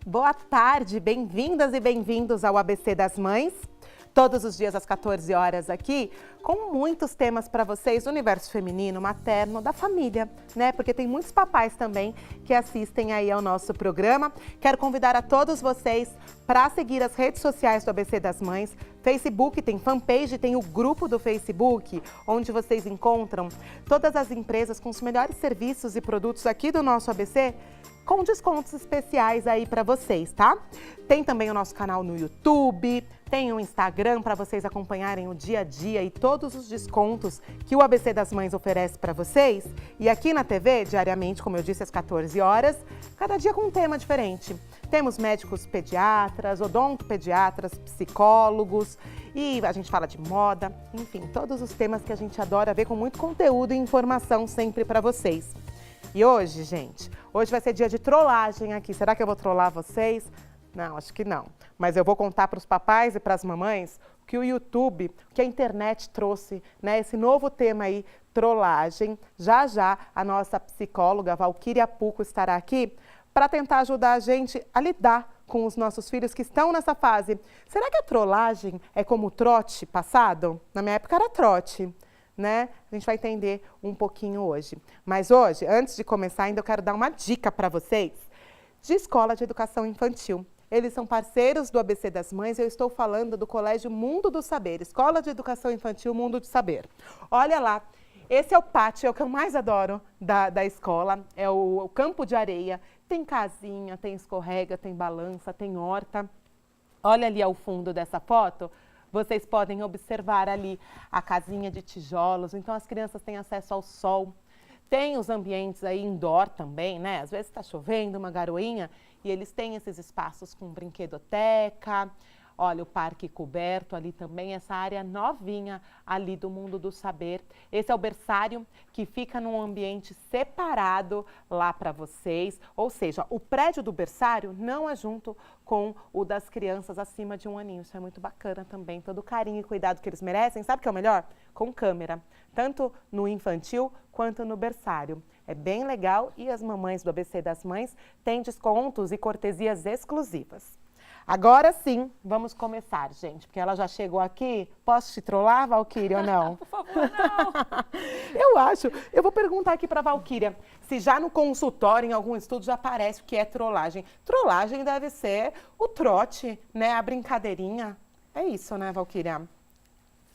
Boa tarde, bem-vindas e bem-vindos ao ABC das Mães. Todos os dias às 14 horas aqui, com muitos temas para vocês do universo feminino, materno, da família, né? Porque tem muitos papais também que assistem aí ao nosso programa. Quero convidar a todos vocês para seguir as redes sociais do ABC das Mães. Facebook tem fanpage, tem o grupo do Facebook, onde vocês encontram todas as empresas com os melhores serviços e produtos aqui do nosso ABC, com descontos especiais aí para vocês, tá? Tem também o nosso canal no YouTube, tem o Instagram para vocês acompanharem o dia a dia e todos os descontos que o ABC das Mães oferece para vocês. E aqui na TV, diariamente, como eu disse, às 14 horas, cada dia com um tema diferente. Temos médicos pediatras, odontopediatras, psicólogos e a gente fala de moda, enfim, todos os temas que a gente adora ver com muito conteúdo e informação sempre para vocês. E hoje, gente, hoje vai ser dia de trollagem aqui. Será que eu vou trollar vocês? Não, acho que não. Mas eu vou contar para os papais e para as mamães que o YouTube, que a internet trouxe, né, esse novo tema aí, trollagem. Já já a nossa psicóloga Valquíria Pucco estará aqui para tentar ajudar a gente a lidar com os nossos filhos que estão nessa fase. Será que a trollagem é como o trote passado? Na minha época era trote, né? A gente vai entender um pouquinho hoje. Mas hoje, antes de começar, ainda eu quero dar uma dica para vocês de escola de educação infantil. Eles são parceiros do ABC das Mães. Eu estou falando do Colégio Mundo do Saber, Escola de Educação Infantil Mundo do Saber. Olha lá, esse é o pátio, é o que eu mais adoro da escola, é o campo de areia. Tem casinha, tem escorrega, tem balança, tem horta. Olha ali ao fundo dessa foto. Vocês podem observar ali a casinha de tijolos, então as crianças têm acesso ao sol. Tem os ambientes aí indoor também, né? Às vezes está chovendo, uma garoinha, e eles têm esses espaços com brinquedoteca. Olha, o parque coberto ali também, essa área novinha ali do Mundo do Saber. Esse é o berçário que fica num ambiente separado lá para vocês. Ou seja, o prédio do berçário não é junto com o das crianças acima de 1 aninho. Isso é muito bacana também, todo o carinho e cuidado que eles merecem. Sabe o que é o melhor? Com câmera, tanto no infantil quanto no berçário. É bem legal e as mamães do ABC das Mães têm descontos e cortesias exclusivas. Agora sim, vamos começar, gente, porque ela já chegou aqui. Posso te trollar, Valquíria, ou não? Por favor, não. Eu vou perguntar aqui para a Valquíria se já no consultório, em algum estudo, já aparece o que é trollagem. Trollagem deve ser o trote, né, a brincadeirinha. É isso, né, Valquíria?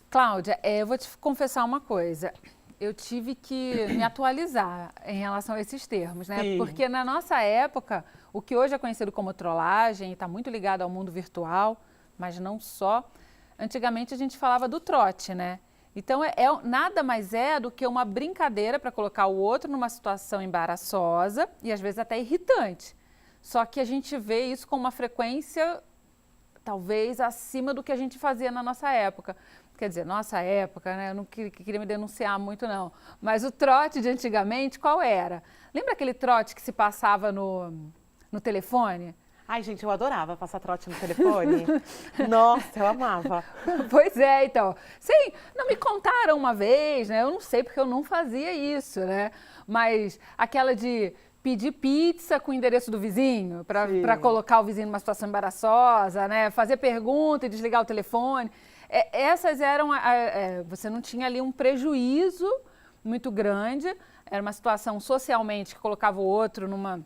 Cláudia, eu vou te confessar uma coisa. Eu tive que me atualizar em relação a esses termos, né? Sim. Porque na nossa época, o que hoje é conhecido como trollagem, está muito ligado ao mundo virtual, mas não só. Antigamente a gente falava do trote, né? Então nada mais é do que uma brincadeira para colocar o outro numa situação embaraçosa e às vezes até irritante. Só que a gente vê isso com uma frequência talvez acima do que a gente fazia na nossa época. Quer dizer, nossa época, né? Eu não queria me denunciar muito, não. Mas o trote de antigamente, qual era? Lembra aquele trote que se passava no telefone? Ai, gente, eu adorava passar trote no telefone. Nossa, eu amava. Pois é, então. Sim, não me contaram uma vez, né? Eu não sei porque eu não fazia isso, né? Mas aquela de pedir pizza com o endereço do vizinho, para colocar o vizinho numa situação embaraçosa, né? Fazer pergunta e desligar o telefone. Essas eram, você não tinha ali um prejuízo muito grande, era uma situação socialmente que colocava o outro numa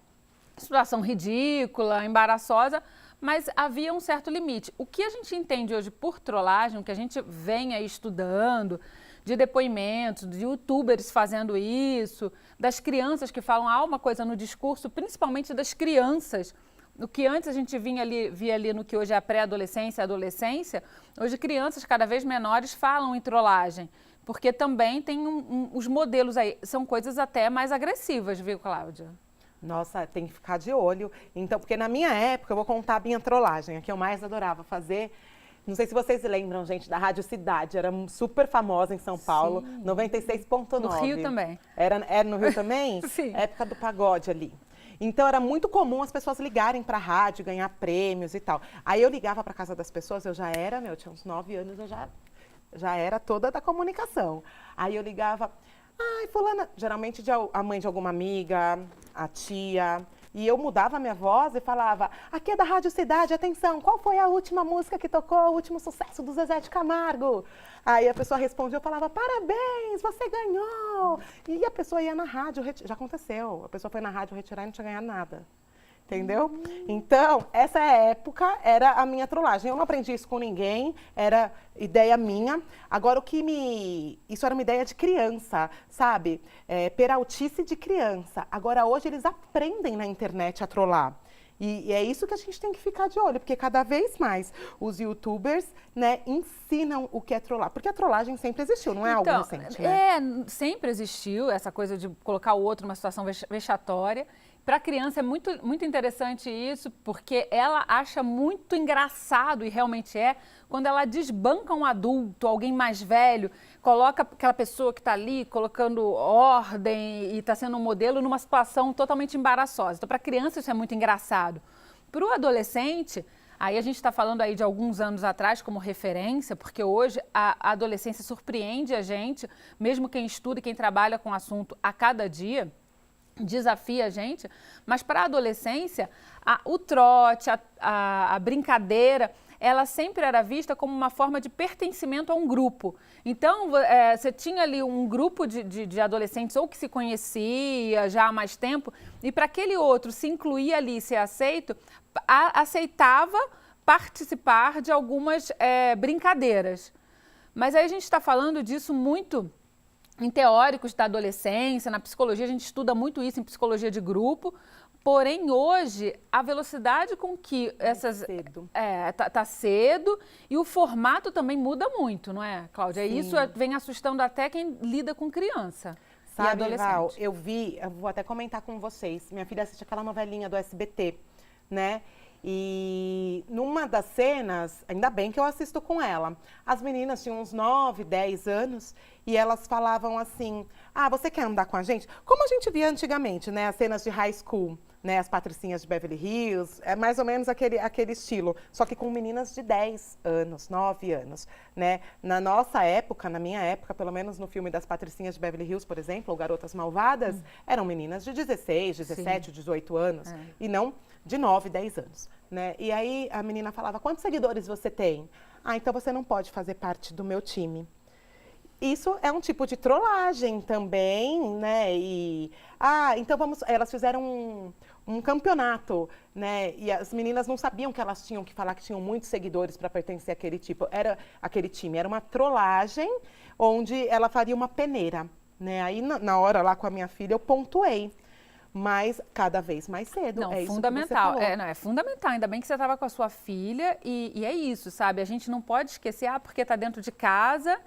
situação ridícula, embaraçosa, mas havia um certo limite. O que a gente entende hoje por trollagem, o que a gente vem aí estudando, de depoimentos, de youtubers fazendo isso, das crianças que falam uma coisa no discurso, principalmente das crianças. O que antes a gente via ali no que hoje é a pré-adolescência e adolescência, hoje crianças cada vez menores falam em trollagem, porque também tem os modelos aí, são coisas até mais agressivas, viu, Cláudia? Nossa, tem que ficar de olho. Então, porque na minha época, eu vou contar a minha trollagem, a que eu mais adorava fazer. Não sei se vocês lembram, gente, da Rádio Cidade, era super famosa em São Paulo, 96.9. No Rio também. Era no Rio também? Sim. Época do pagode ali. Então, era muito comum as pessoas ligarem para a rádio, ganhar prêmios e tal. Aí eu ligava para casa das pessoas, eu tinha uns 9 anos, eu já era toda da comunicação. Aí eu ligava, ai, fulana, geralmente a mãe de alguma amiga, a tia, E eu mudava a minha voz e falava, aqui é da Rádio Cidade, atenção, qual foi a última música que tocou, o último sucesso do Zezé de Camargo? Aí a pessoa respondia, eu falava, parabéns, você ganhou! E a pessoa ia na rádio, já aconteceu, a pessoa foi na rádio retirar e não tinha ganhado nada. Entendeu? Então, essa época era a minha trollagem. Eu não aprendi isso com ninguém, era ideia minha. Agora, isso era uma ideia de criança, sabe? Peraltice de criança. Agora, hoje, eles aprendem na internet a trollar. E é isso que a gente tem que ficar de olho, porque cada vez mais os youtubers, né, ensinam o que é trollar. Porque a trollagem sempre existiu, não é algo recente, né? Sempre existiu essa coisa de colocar o outro numa situação vexatória. Para a criança é muito, muito interessante isso, porque ela acha muito engraçado, e realmente é, quando ela desbanca um adulto, alguém mais velho, coloca aquela pessoa que está ali colocando ordem e está sendo um modelo numa situação totalmente embaraçosa. Então, para a criança isso é muito engraçado. Para o adolescente, aí a gente está falando aí de alguns anos atrás como referência, porque hoje a adolescência surpreende a gente, mesmo quem estuda e quem trabalha com o assunto a cada dia, desafia a gente, mas para a adolescência, o trote, a brincadeira, ela sempre era vista como uma forma de pertencimento a um grupo. Então, você tinha ali um grupo de adolescentes ou que se conhecia já há mais tempo, e para aquele outro se incluir ali, ser aceito, aceitava participar de algumas brincadeiras. Mas aí a gente está falando disso muito em teóricos da adolescência, na psicologia, a gente estuda muito isso em psicologia de grupo, porém hoje a velocidade com que tá cedo e o formato também muda muito, não é, Cláudia? Sim. Isso vem assustando até quem lida com criança. Sabe, Val, eu vou até comentar com vocês, minha filha assiste aquela novelinha do SBT, né? E numa das cenas, ainda bem que eu assisto com ela, as meninas tinham uns 9, 10 anos e elas falavam assim, você quer andar com a gente? Como a gente via antigamente, né, as cenas de high school, né, as patricinhas de Beverly Hills, é mais ou menos aquele estilo, só que com meninas de 10 anos, 9 anos, né. Na nossa época, na minha época, pelo menos no filme das patricinhas de Beverly Hills, por exemplo, ou Garotas Malvadas, eram meninas de 16, 17, Sim. 18 anos, e não de 9, 10 anos, né? E aí a menina falava, quantos seguidores você tem? Então você não pode fazer parte do meu time. Isso é um tipo de trollagem também, né? E, então elas fizeram um campeonato, né? E as meninas não sabiam que elas tinham que falar que tinham muitos seguidores para pertencer àquele time. Era uma trollagem onde ela faria uma peneira, né? Aí na hora lá com a minha filha eu pontuei. Mas cada vez mais cedo. Não, é fundamental. Isso que você falou. É fundamental. Ainda bem que você estava com a sua filha e é isso, sabe? A gente não pode esquecer, porque está dentro de casa,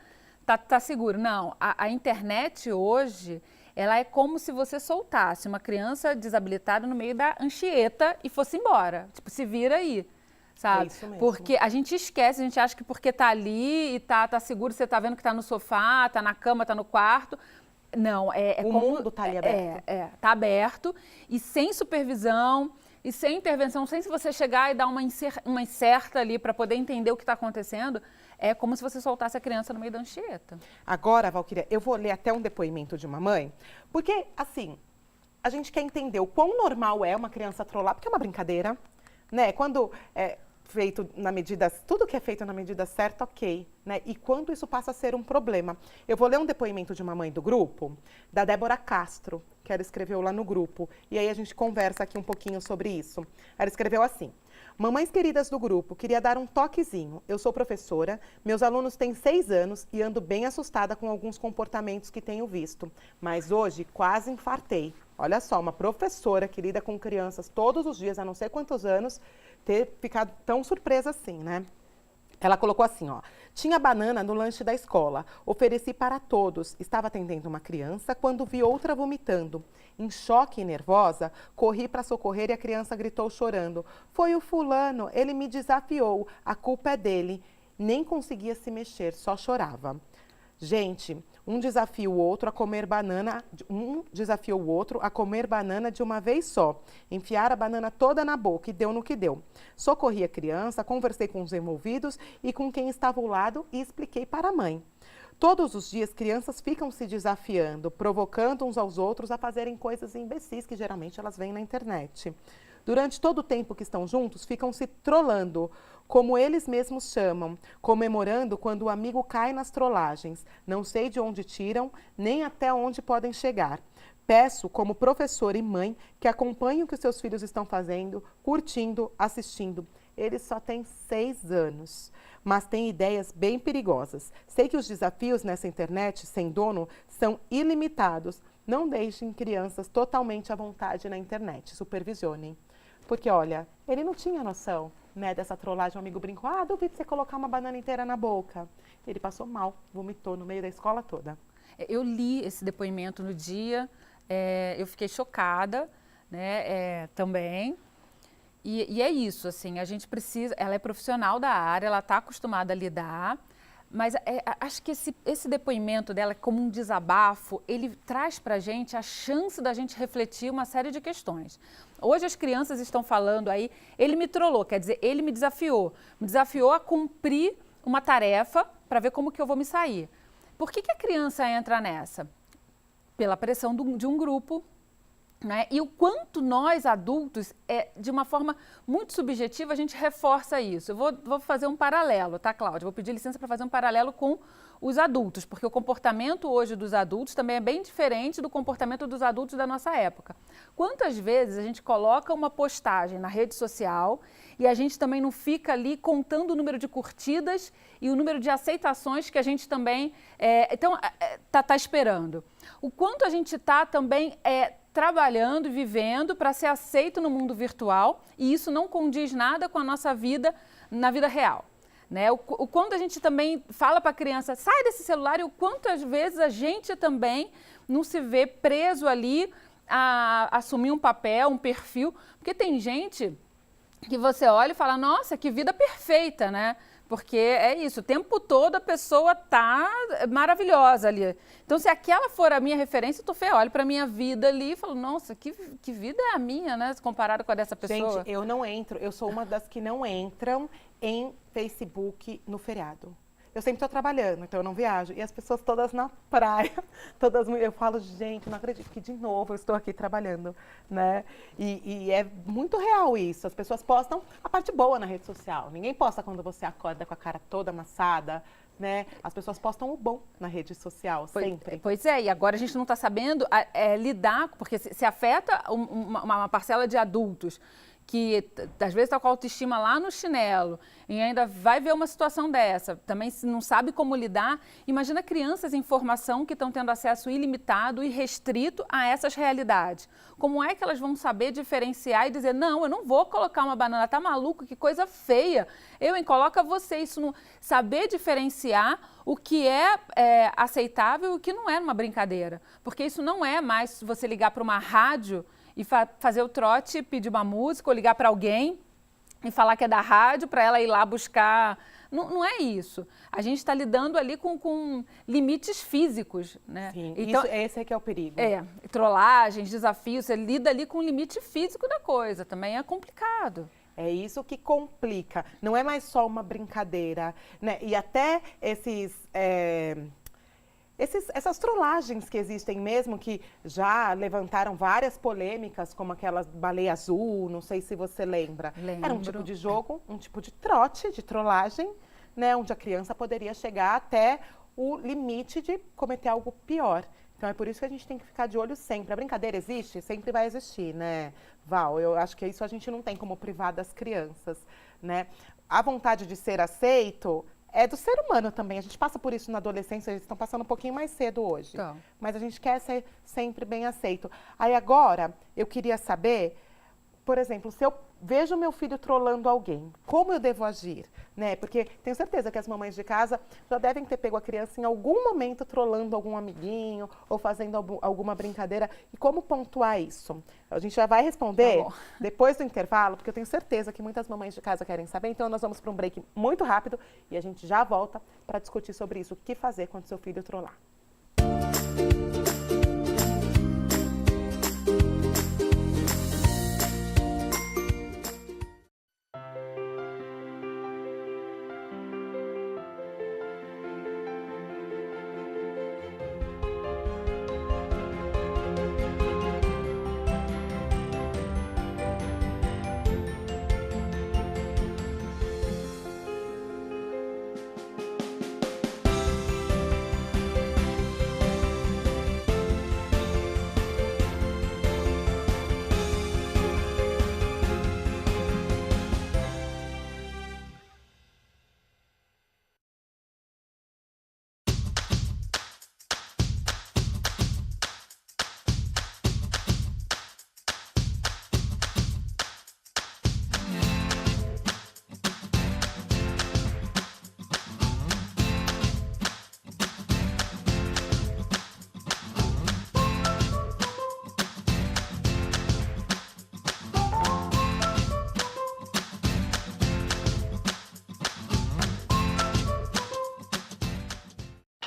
tá seguro. Não, a internet hoje, ela é como se você soltasse uma criança desabilitada no meio da Anchieta e fosse embora. Tipo, se vira aí, sabe? É isso mesmo. Porque a gente esquece, a gente acha que porque tá ali e tá seguro, você tá vendo que tá no sofá, tá na cama, tá no quarto. Não, o mundo está ali aberto. Está aberto e sem supervisão e sem intervenção, sem se você chegar e dar uma incerta ali para poder entender o que está acontecendo, é como se você soltasse a criança no meio da Anchieta. Agora, Valquíria, eu vou ler até um depoimento de uma mãe, porque, assim, a gente quer entender o quão normal é uma criança trollar, porque é uma brincadeira, né? Quando feito na medida, tudo que é feito na medida certa, ok, né? E quando isso passa a ser um problema. Eu vou ler um depoimento de uma mãe do grupo, da Débora Castro, que ela escreveu lá no grupo, e aí a gente conversa aqui um pouquinho sobre isso. Ela escreveu assim: mamães queridas do grupo, queria dar um toquezinho. Eu sou professora, meus alunos têm 6 anos e ando bem assustada com alguns comportamentos que tenho visto. Mas hoje quase infartei. Olha só, uma professora que lida com crianças todos os dias, há não sei quantos anos, ter ficado tão surpresa assim, né? Ela colocou assim, tinha banana no lanche da escola, ofereci para todos, estava atendendo uma criança quando vi outra vomitando. Em choque e nervosa, corri para socorrer e a criança gritou chorando. Foi o fulano, ele me desafiou, a culpa é dele. Nem conseguia se mexer, só chorava. Gente, um desafia o outro a comer banana de uma vez só. Enfiar a banana toda na boca e deu no que deu. Socorri a criança, conversei com os envolvidos e com quem estava ao lado e expliquei para a mãe. Todos os dias, crianças ficam se desafiando, provocando uns aos outros a fazerem coisas imbecis que geralmente elas veem na internet. Durante todo o tempo que estão juntos, ficam se trollando, como eles mesmos chamam, comemorando quando o amigo cai nas trollagens. Não sei de onde tiram, nem até onde podem chegar. Peço, como professor e mãe, que acompanhem o que seus filhos estão fazendo, curtindo, assistindo. Eles só têm 6 anos, mas têm ideias bem perigosas. Sei que os desafios nessa internet, sem dono, são ilimitados. Não deixem crianças totalmente à vontade na internet, supervisionem. Porque, olha, ele não tinha noção, né, dessa trollagem. Um amigo brincou, duvido você colocar uma banana inteira na boca. Ele passou mal, vomitou no meio da escola toda. Eu li esse depoimento no dia, eu fiquei chocada, né, também. E é isso, assim, a gente precisa, ela é profissional da área, ela está acostumada a lidar, mas acho que esse depoimento dela, como um desabafo, ele traz para a gente a chance da gente refletir uma série de questões. Hoje as crianças estão falando aí, ele me trollou, quer dizer, ele me desafiou a cumprir uma tarefa para ver como que eu vou me sair. Por que a criança entra nessa? Pela pressão de um grupo, né? E o quanto nós, adultos, de uma forma muito subjetiva, a gente reforça isso. Eu vou fazer um paralelo, tá, Cláudia? Vou pedir licença para fazer um paralelo com os adultos, porque o comportamento hoje dos adultos também é bem diferente do comportamento dos adultos da nossa época. Quantas vezes a gente coloca uma postagem na rede social e a gente também não fica ali contando o número de curtidas e o número de aceitações que a gente também tá esperando? O quanto a gente está também trabalhando e vivendo para ser aceito no mundo virtual, e isso não condiz nada com a nossa vida na vida real. Né? O quanto a gente também fala para a criança, sai desse celular, e o quanto às vezes a gente também não se vê preso ali a assumir um papel, um perfil, porque tem gente que você olha e fala, nossa, que vida perfeita, né? Porque é isso, o tempo todo a pessoa tá maravilhosa ali. Então, se aquela for a minha referência, eu olho para a minha vida ali e falo, nossa, que vida é a minha, né? Comparado com a dessa pessoa. Gente, eu não entro, eu sou uma das que não entram em Facebook no feriado. Eu sempre estou trabalhando, então eu não viajo. E as pessoas todas na praia, eu falo, gente, não acredito que de novo eu estou aqui trabalhando, né? E é muito real isso. As pessoas postam a parte boa na rede social. Ninguém posta quando você acorda com a cara toda amassada, né? As pessoas postam o bom na rede social, sempre. Pois é, e agora a gente não está sabendo lidar, porque se afeta uma parcela de adultos que às vezes está com a autoestima lá no chinelo e ainda vai ver uma situação dessa, também não sabe como lidar. Imagina crianças em formação que estão tendo acesso ilimitado e restrito a essas realidades. Como é que elas vão saber diferenciar e dizer, não, eu não vou colocar uma banana, tá maluco, que coisa feia. Coloca você, isso não saber diferenciar o que é aceitável e o que não é numa brincadeira. Porque isso não é mais você ligar para uma rádio e fazer o trote, pedir uma música ou ligar para alguém e falar que é da rádio para ela ir lá buscar. Não é isso. A gente está lidando ali com limites físicos, né? Sim, então, esse é que é o perigo. Trollagens, desafios, você lida ali com o limite físico da coisa, também é complicado. É isso que complica. Não é mais só uma brincadeira, né? E até essas trollagens que existem mesmo, que já levantaram várias polêmicas, como aquela baleia azul, não sei se você lembra. Lembro. Era um tipo de jogo, um tipo de trote, de trollagem, né, onde a criança poderia chegar até o limite de cometer algo pior. Então é por isso que a gente tem que ficar de olho sempre. A brincadeira existe? Sempre vai existir, né, Val? Eu acho que isso a gente não tem como privar das crianças, né? A vontade de ser aceito é do ser humano também. A gente passa por isso na adolescência, eles estão passando um pouquinho mais cedo hoje. Mas a gente quer ser sempre bem aceito. Aí agora, eu queria saber por exemplo, se eu vejo meu filho trolando alguém, como eu devo agir? Né? Porque tenho certeza que as mamães de casa já devem ter pego a criança em algum momento trolando algum amiguinho ou fazendo alguma brincadeira. E como pontuar isso? A gente já vai responder depois do intervalo, porque eu tenho certeza que muitas mamães de casa querem saber. Então, nós vamos para um break muito rápido e a gente já volta para discutir sobre isso. O que fazer quando seu filho trollar?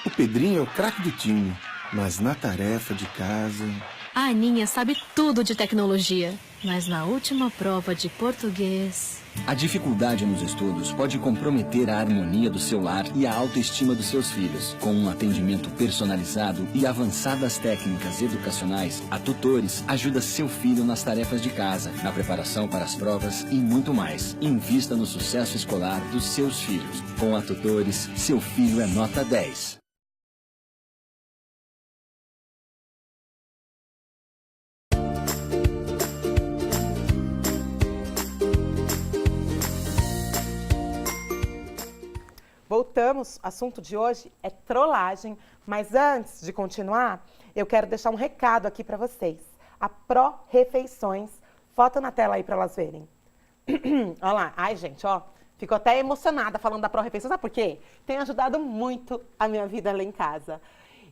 O Pedrinho é o craque do time, mas na tarefa de casa... A Aninha sabe tudo de tecnologia, mas na última prova de português... A dificuldade nos estudos pode comprometer a harmonia do seu lar e a autoestima dos seus filhos. Com um atendimento personalizado e avançadas técnicas educacionais, a Tutores ajuda seu filho nas tarefas de casa, na preparação para as provas e muito mais. Invista no sucesso escolar dos seus filhos. Com a Tutores, seu filho é nota 10. Voltamos, assunto de hoje é trollagem, mas antes de continuar, eu quero deixar um recado aqui para vocês. A Pro Refeições, foto na tela aí para elas verem. Olha lá, ai gente, ó, fico até emocionada falando da Pro Refeições, sabe por quê? Tem ajudado muito a minha vida lá em casa.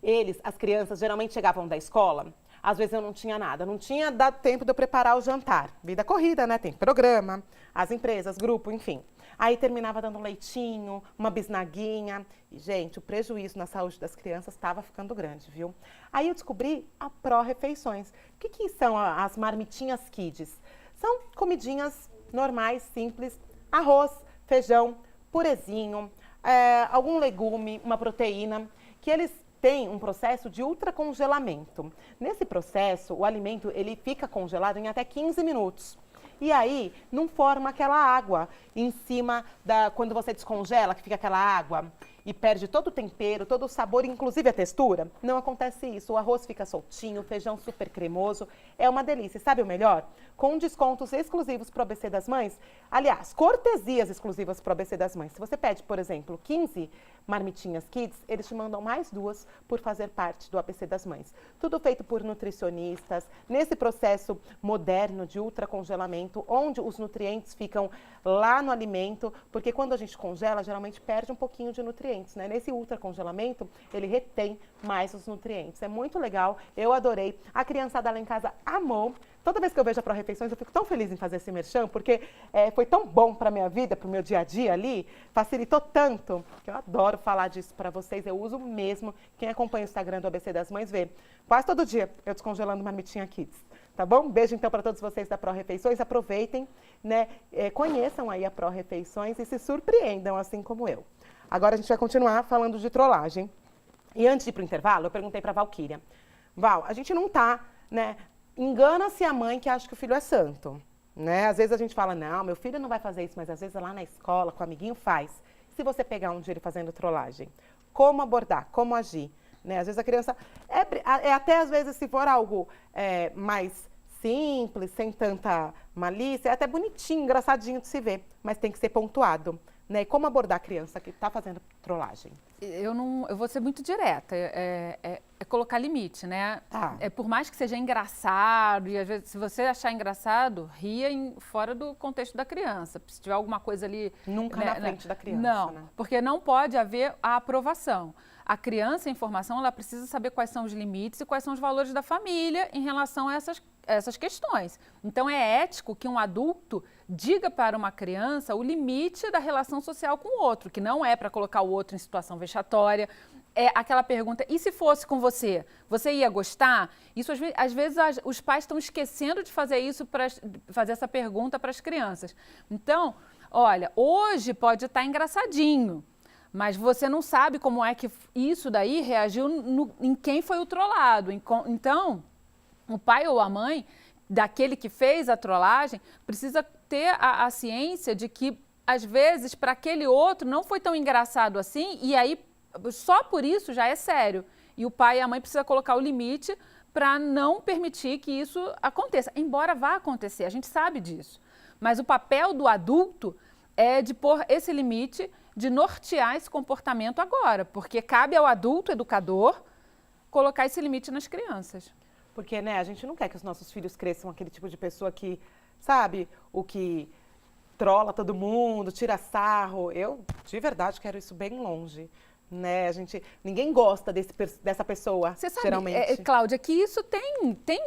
Eles, as crianças, geralmente chegavam da escola, às vezes eu não tinha nada, não tinha dado tempo de eu preparar o jantar. Vida corrida, né? Tem programa, as empresas, grupo, enfim. Aí terminava dando um leitinho, uma bisnaguinha. E, gente, o prejuízo na saúde das crianças estava ficando grande, viu? Aí eu descobri a Pro Refeições. O que são as marmitinhas kids? São comidinhas normais, simples, arroz, feijão, purezinho, algum legume, uma proteína, que eles têm um processo de ultracongelamento. Nesse processo, o alimento ele fica congelado em até 15 minutos. E aí, não forma aquela água em cima quando você descongela, que fica aquela água e perde todo o tempero, todo o sabor, inclusive a textura. Não acontece isso. O arroz fica soltinho, o feijão super cremoso. É uma delícia. E sabe o melhor? Com descontos exclusivos para o ABC das Mães. Aliás, cortesias exclusivas para o ABC das Mães. Se você pede, por exemplo, 15 marmitinhas kids, eles te mandam mais 2 por fazer parte do ABC das Mães. Tudo feito por nutricionistas, nesse processo moderno de ultracongelamento, onde os nutrientes ficam lá no alimento, porque quando a gente congela, geralmente perde um pouquinho de nutrientes, né? Nesse ultracongelamento, ele retém mais os nutrientes. É muito legal, eu adorei. A criançada lá em casa amou. Toda vez que eu vejo a Pro Refeições, eu fico tão feliz em fazer esse merchan, porque foi tão bom para a minha vida, para o meu dia a dia ali, facilitou tanto, que eu adoro falar disso para vocês, eu uso mesmo. Quem acompanha o Instagram do ABC das Mães vê. Quase todo dia eu descongelando marmitinha kids, tá bom? Beijo então para todos vocês da Pro Refeições, aproveitem, né? Conheçam aí a Pro Refeições e se surpreendam, assim como eu. Agora a gente vai continuar falando de trollagem. E antes de ir para o intervalo, eu perguntei para a Valquíria. Val, a gente não tá, né? Engana-se a mãe que acha que o filho é santo, né? Às vezes a gente fala, não, meu filho não vai fazer isso, mas às vezes lá na escola, com o amiguinho, faz. Se você pegar um dia ele fazendo trollagem, como abordar, como agir, né? Às vezes a criança, até às vezes se for algo mais simples, sem tanta malícia, é até bonitinho, engraçadinho de se ver, mas tem que ser pontuado. né? E como abordar a criança que está fazendo trollagem? Eu vou ser muito direta, é colocar limite, né? Tá. Por mais que seja engraçado, e às vezes se você achar engraçado, ria fora do contexto da criança. Se tiver alguma coisa ali... Nunca na frente da criança, não, né? porque não pode haver a aprovação. A criança em formação, ela precisa saber quais são os limites e quais são os valores da família em relação a essas questões. Então, é ético que um adulto diga para uma criança o limite da relação social com o outro, que não é para colocar o outro em situação vexatória. É aquela pergunta, e se fosse com você? Você ia gostar? Isso, às vezes, os pais estão esquecendo de fazer isso, fazer essa pergunta para as crianças. Então, olha, hoje pode estar engraçadinho, mas você não sabe como é que isso daí reagiu em quem foi o trollado. Então, o pai ou a mãe daquele que fez a trollagem precisa ter a ciência de que, às vezes, para aquele outro não foi tão engraçado assim, e aí só por isso já é sério. E o pai e a mãe precisam colocar o limite para não permitir que isso aconteça. Embora vá acontecer, a gente sabe disso. Mas o papel do adulto é de pôr esse limite, de nortear esse comportamento agora, porque cabe ao adulto educador colocar esse limite nas crianças. Porque, né, a gente não quer que os nossos filhos cresçam aquele tipo de pessoa que, sabe, o que trola todo mundo, tira sarro. Eu, de verdade, quero isso bem longe, né? Ninguém gosta dessa pessoa, Você sabe, geralmente. Cláudia, que isso tem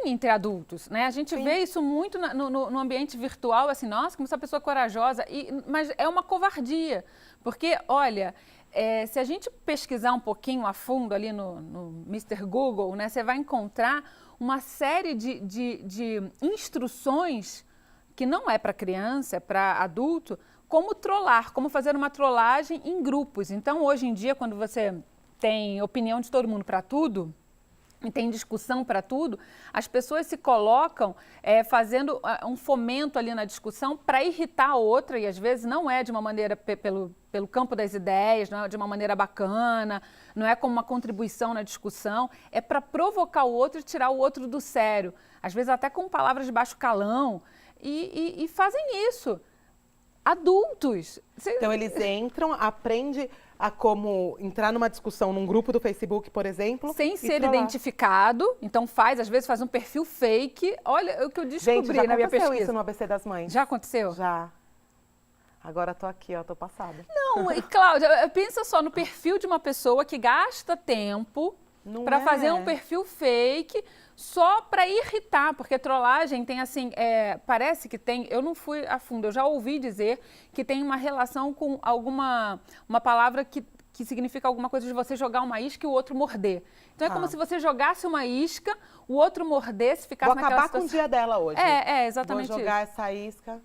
entre adultos, né? A gente vê isso muito no ambiente virtual, assim, nossa, como essa pessoa é corajosa, mas é uma covardia, porque, olha, se a gente pesquisar um pouquinho a fundo ali no Mr. Google, né, você vai encontrar uma série de instruções que não é para criança, é para adulto, como trollar, como fazer uma trollagem em grupos. Então, hoje em dia, quando você tem opinião de todo mundo para tudo, e tem discussão para tudo, as pessoas se colocam fazendo um fomento ali na discussão para irritar a outra, e às vezes não é de uma maneira pelo campo das ideias, não é de uma maneira bacana, não é como uma contribuição na discussão, é para provocar o outro e tirar o outro do sério. Às vezes até com palavras de baixo calão, e fazem isso. Adultos. Então, eles entram, aprendem a como entrar numa discussão num grupo do Facebook, por exemplo. Sem ser identificado. Então, às vezes faz um perfil fake. Olha o que eu descobri na minha pesquisa. Já aconteceu isso no ABC das Mães? Já aconteceu? Já. Agora tô aqui, ó, tô passada. Não, e Cláudia, pensa só no perfil de uma pessoa que gasta tempo para fazer um perfil fake só para irritar, porque trollagem tem assim, parece que tem, eu não fui a fundo, eu já ouvi dizer que tem uma relação com uma palavra que significa alguma coisa de você jogar uma isca e o outro morder. Então é como se você jogasse uma isca, o outro mordesse, ficasse naquela situação. Vou acabar com o dia dela hoje. Exatamente isso. Vou jogar essa isca.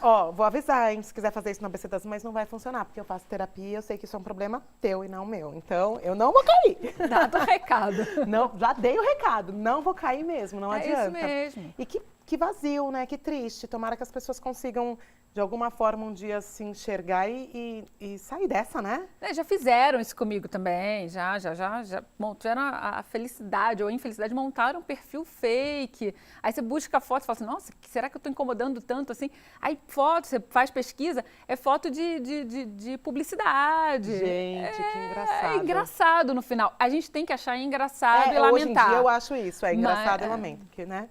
Ó, vou avisar, hein? Se quiser fazer isso no ABC das Mães, não vai funcionar, porque eu faço terapia, eu sei que isso é um problema teu e não meu. Então, eu não vou cair. Dado o recado. Não, já dei o recado, não vou cair mesmo, não adianta. É isso mesmo. E que vazio, né? Que triste. Tomara que as pessoas consigam, de alguma forma, um dia se enxergar e sair dessa, né? Já fizeram isso comigo também, já tiveram a felicidade ou a infelicidade, montaram um perfil fake. Aí você busca a foto e fala assim, nossa, será que eu estou incomodando tanto assim? Aí foto, você faz pesquisa, é foto de publicidade. Gente, que engraçado. É engraçado no final. A gente tem que achar engraçado e lamentar. Hoje em dia eu acho isso, é engraçado e lamento, porque, né?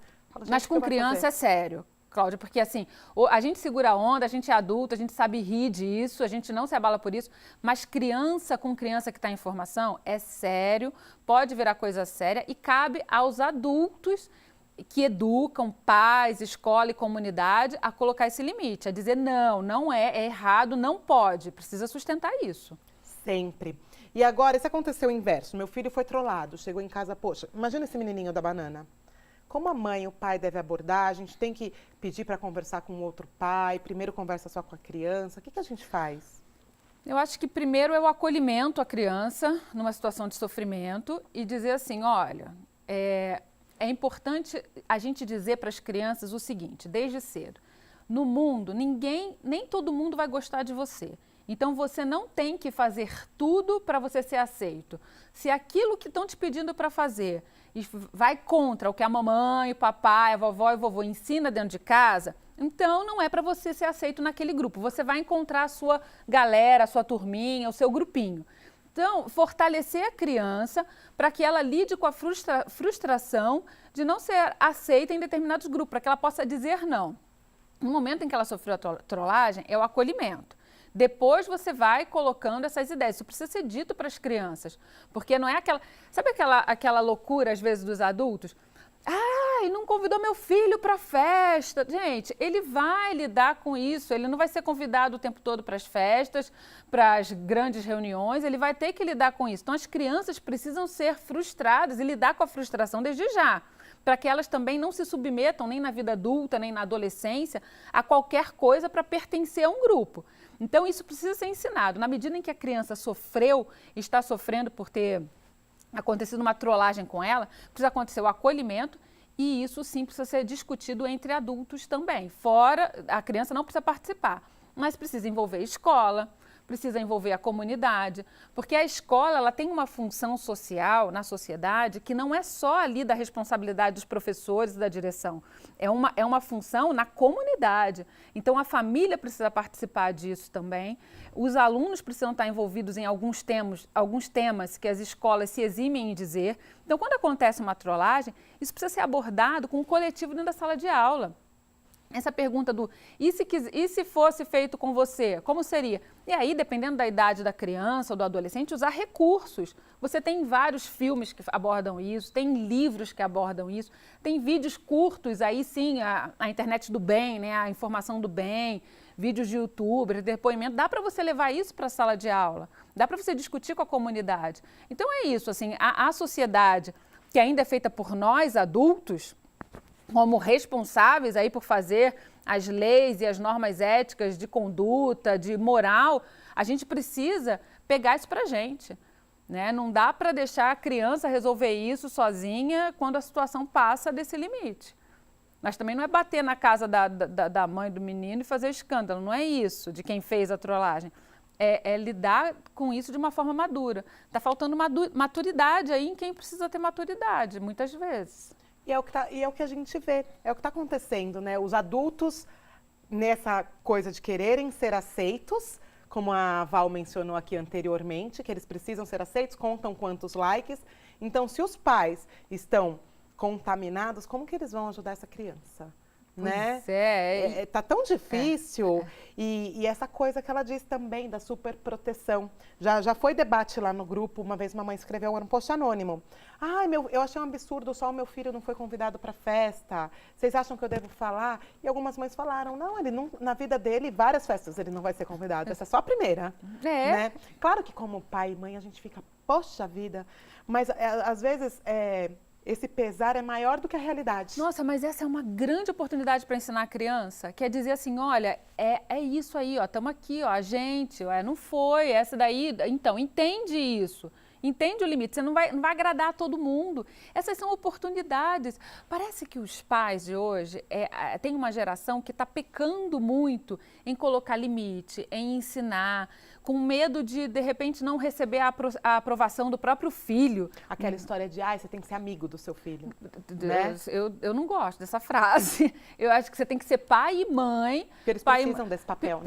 Mas com criança é sério, Cláudia, porque assim, a gente segura a onda, a gente é adulto, a gente sabe rir disso, a gente não se abala por isso, mas criança com criança que está em formação é sério, pode virar coisa séria e cabe aos adultos que educam, pais, escola e comunidade a colocar esse limite, a dizer não é errado, não pode, precisa sustentar isso. Sempre. E agora, isso aconteceu o inverso, meu filho foi trollado, chegou em casa, poxa, imagina esse menininho da banana. Como a mãe e o pai devem abordar? A gente tem que pedir para conversar com outro pai, primeiro conversa só com a criança, o que a gente faz? Eu acho que primeiro é o acolhimento à criança numa situação de sofrimento e dizer assim, olha, é importante a gente dizer para as crianças o seguinte, desde cedo, no mundo, nem todo mundo vai gostar de você. Então, você não tem que fazer tudo para você ser aceito. Se aquilo que estão te pedindo para fazer vai contra o que a mamãe, o papai, a vovó e o vovô ensina dentro de casa, Então, não é para você ser aceito naquele grupo. Você vai encontrar a sua galera, a sua turminha, o seu grupinho. Então, fortalecer a criança para que ela lide com a frustração de não ser aceita em determinados grupos, para que ela possa dizer não. No momento em que ela sofreu a trollagem, é o acolhimento. Depois você vai colocando essas ideias. Isso precisa ser dito para as crianças, porque não é aquela... Sabe aquela loucura, às vezes, dos adultos? Ai, não convidou meu filho para a festa. Gente, ele vai lidar com isso, ele não vai ser convidado o tempo todo para as festas, para as grandes reuniões, ele vai ter que lidar com isso. Então, as crianças precisam ser frustradas e lidar com a frustração desde já, para que elas também não se submetam, nem na vida adulta, nem na adolescência, a qualquer coisa para pertencer a um grupo. Então, isso precisa ser ensinado. Na medida em que a criança está sofrendo por ter acontecido uma trollagem com ela, precisa acontecer o acolhimento e isso sim precisa ser discutido entre adultos também. Fora, a criança não precisa participar, mas precisa envolver a escola, precisa envolver a comunidade, porque a escola ela tem uma função social na sociedade que não é só ali da responsabilidade dos professores e da direção, é uma função na comunidade. Então a família precisa participar disso também, os alunos precisam estar envolvidos em alguns temas que as escolas se eximem em dizer. Então quando acontece uma trollagem, isso precisa ser abordado com o coletivo dentro da sala de aula. Essa pergunta do e se fosse feito com você, como seria? E aí, dependendo da idade da criança ou do adolescente, usar recursos. Você tem vários filmes que abordam isso, tem livros que abordam isso, tem vídeos curtos, aí sim, a internet do bem, né, a informação do bem, vídeos de youtuber, depoimento, dá para você levar isso para a sala de aula, dá para você discutir com a comunidade. Então é isso, assim, a sociedade que ainda é feita por nós, adultos, como responsáveis aí por fazer as leis e as normas éticas de conduta, de moral, a gente precisa pegar isso para a gente, né? Não dá para deixar a criança resolver isso sozinha quando a situação passa desse limite. Mas também não é bater na casa da mãe do menino e fazer escândalo, não é isso de quem fez a trollagem. É lidar com isso de uma forma madura. Está faltando maturidade aí em quem precisa ter maturidade, muitas vezes. E é o que a gente vê, é o que está acontecendo, né? Os adultos, nessa coisa de quererem ser aceitos, como a Val mencionou aqui anteriormente, que eles precisam ser aceitos, contam quantos likes. Então, se os pais estão contaminados, como que eles vão ajudar essa criança? Né? Tá tão difícil. E essa coisa que ela disse também da superproteção. Já foi debate lá no grupo, uma vez uma mãe escreveu um post anônimo. Ai, eu achei um absurdo, só o meu filho não foi convidado para festa. Vocês acham que eu devo falar? E algumas mães falaram, não, ele não, na vida dele, várias festas ele não vai ser convidado. Essa é só a primeira. Né? Claro que como pai e mãe a gente fica, poxa vida, mas às vezes esse pesar é maior do que a realidade. Nossa, mas essa é uma grande oportunidade para ensinar a criança, que é dizer assim, olha, é isso aí, ó, estamos aqui, ó, a gente, não foi, essa daí, então, entende isso. Entende o limite, você não vai agradar a todo mundo. Essas são oportunidades. Parece que os pais de hoje têm uma geração que está pecando muito em colocar limite, em ensinar, com medo de repente, não receber a aprovação do próprio filho. Aquela história de, você tem que ser amigo do seu filho. Né? Eu não gosto dessa frase. Eu acho que você tem que ser pai e mãe. Porque eles precisam desse papel, né?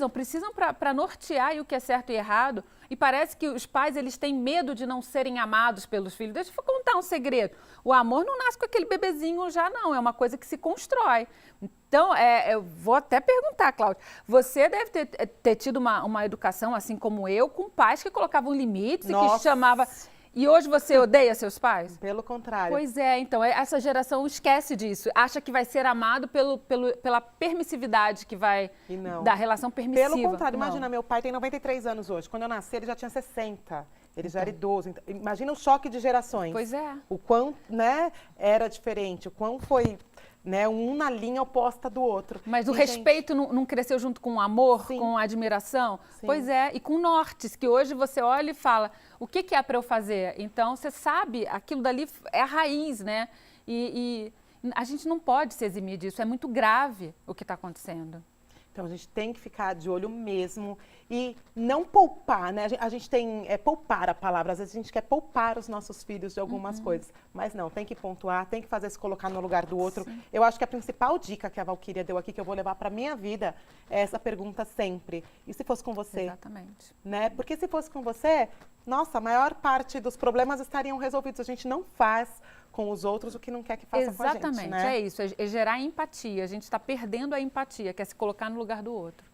Precisam para nortear o que é certo e errado. E parece que os pais, eles têm medo de não serem amados pelos filhos. Deixa eu contar um segredo. O amor não nasce com aquele bebezinho já, não. É uma coisa que se constrói. Então, eu vou até perguntar, Cláudia, você deve ter tido uma educação, assim como eu, com pais que colocavam limites e que chamavam... E hoje você odeia seus pais? Pelo contrário. Pois é, então, essa geração esquece disso. Acha que vai ser amado pela permissividade que vai... E não. Da relação permissiva. Pelo contrário, imagina, meu pai tem 93 anos hoje. Quando eu nasci, ele já tinha 60. Ele já era idoso. Então, imagina o choque de gerações. Pois é. O quão, né, era diferente, o quão foi... Né, um na linha oposta do outro. Mas o respeito não cresceu junto com o amor, sim, com a admiração? Sim. Pois é, e com nortes, que hoje você olha e fala, o que é para eu fazer? Então, você sabe, aquilo dali é a raiz, né? E a gente não pode se eximir disso, é muito grave o que está acontecendo. Então, a gente tem que ficar de olho mesmo e não poupar, né? A gente tem, poupar a palavra, às vezes a gente quer poupar os nossos filhos de algumas coisas, mas não, tem que pontuar, tem que fazer se colocar no lugar do outro. Sim. Eu acho que a principal dica que a Valquíria deu aqui, que eu vou levar para minha vida, é essa pergunta sempre. E se fosse com você? Exatamente. Né? Porque se fosse com você, nossa, a maior parte dos problemas estariam resolvidos. A gente não faz com os outros o que não quer que faça com a gente, Exatamente, né? é isso, é gerar empatia. A gente está perdendo a empatia, que é se colocar no lugar do outro.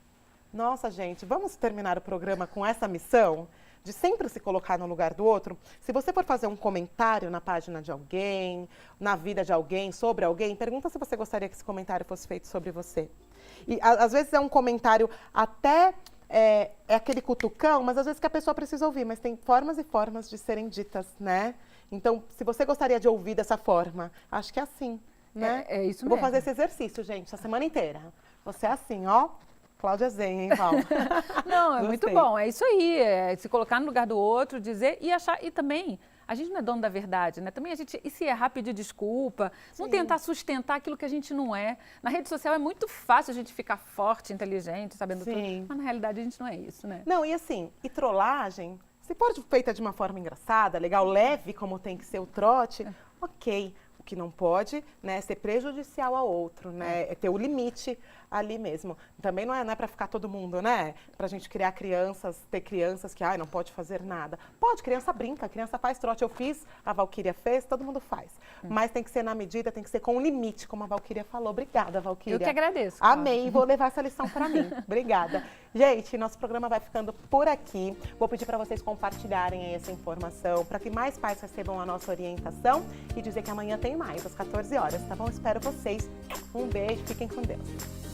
Nossa, gente, vamos terminar o programa com essa missão de sempre se colocar no lugar do outro. Se você for fazer um comentário na página de alguém, na vida de alguém, sobre alguém, pergunta se você gostaria que esse comentário fosse feito sobre você. E às vezes é um comentário até... É aquele cutucão, mas às vezes que a pessoa precisa ouvir, mas tem formas e formas de serem ditas, né? Então, se você gostaria de ouvir dessa forma, acho que é assim, né? É isso Eu vou mesmo. fazer esse exercício, gente, a semana inteira. Você é assim, ó. Cláudia Zen, hein, Val? Não, é muito Gostei. bom, é isso aí, é se colocar no lugar do outro, dizer e achar, e também, a gente não é dono da verdade, né? Também a gente, e se errar, pedir desculpa, não Sim. tentar sustentar aquilo que a gente não é. Na rede social é muito fácil a gente ficar forte, inteligente, sabendo Sim. tudo, mas na realidade a gente não é isso, né? Não, e assim, e trollagem, se for feita de uma forma engraçada, legal, leve, como tem que ser o trote, ok. O que não pode, né, é ser prejudicial ao outro, né? É ter o limite ali mesmo. Também não é para ficar todo mundo, né? Pra gente criar crianças, ter crianças que, não pode fazer nada. Pode, criança brinca, criança faz trote. Eu fiz, a Valquíria fez, todo mundo faz. Mas tem que ser na medida, tem que ser com o limite, como a Valquíria falou. Obrigada, Valquíria. Eu que agradeço. Cláudia. Amei, vou levar essa lição para mim. Obrigada. Gente, nosso programa vai ficando por aqui. Vou pedir para vocês compartilharem aí essa informação, para que mais pais recebam a nossa orientação e dizer que amanhã tem mais, às 14 horas, tá bom? Espero vocês. Um beijo, fiquem com Deus.